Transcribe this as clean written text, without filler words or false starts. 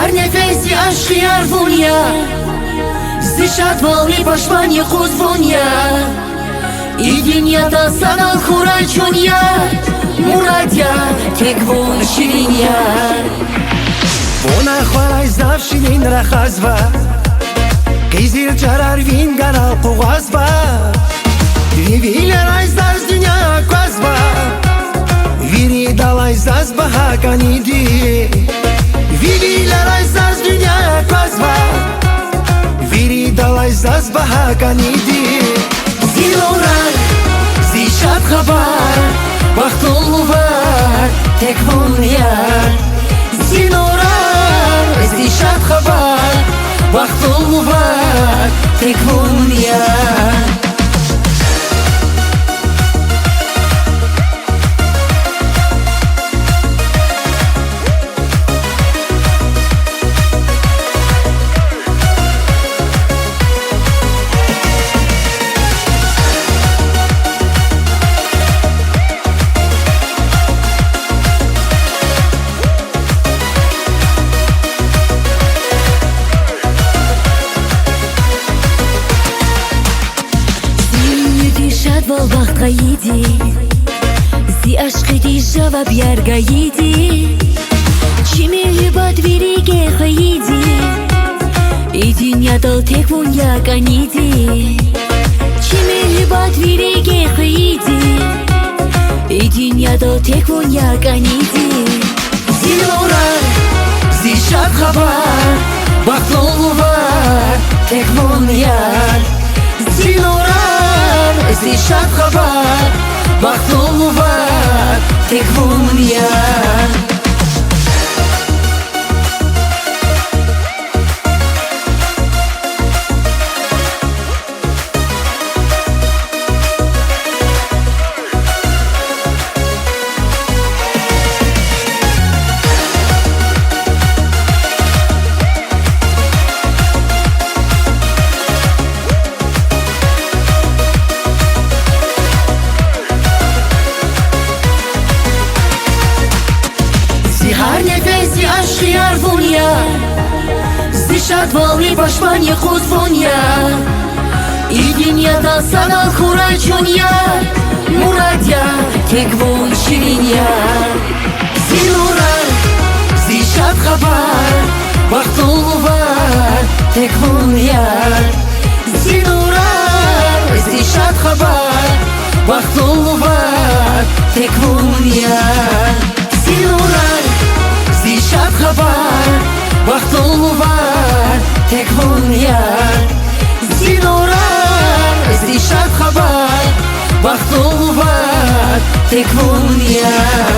هر نفسی عشقی عرفونیا زشت والی باشمانی خوزبونیا ای دنیا دا سنال خورای چونیا مرادیا تکبون شیرینیا بونا خوالای زاف شیرین را خزبا قیزیر جرار وین گنا قوازبا ویویل رای زاز دنیا قوازبا ویری دالای زاز بها کنیدی ویویل رای زاز دنیا قوازبا ویری دالای زاز بها کنیدی زیلوران زیشت خبر وقت الوار تکبون یار زیلوران زیشت خبر وقت الوار تکبون یار والوقت قیدی زی عشقی دی جواب یارگاییدی چی میهباد ویریگه خیدی ای دنیا دل تکون یا کنیدی چی میهباد ویریگه خیدی ای دنیا دل تکون یا کنیدی زیلوران زیشت خبر وقت الوار تکبون یار زیلوران زیشت خبر وقت الوار تکبون یار هر نفسی عشقی عرفونیا زشت والی باشمانی خوزبونیا ای دنیا دا سنال خورای چونیا مرادیا تکبون شیرینیا زیلوران زیشت خبر وقت الوار تکبون یار زیلوران زیشت خبر وقت الوار تکبون یار زیلوران زیشت خبر وقت الوار تکبون یار زیلوران زیشت خبر وقت الوار تکبون یار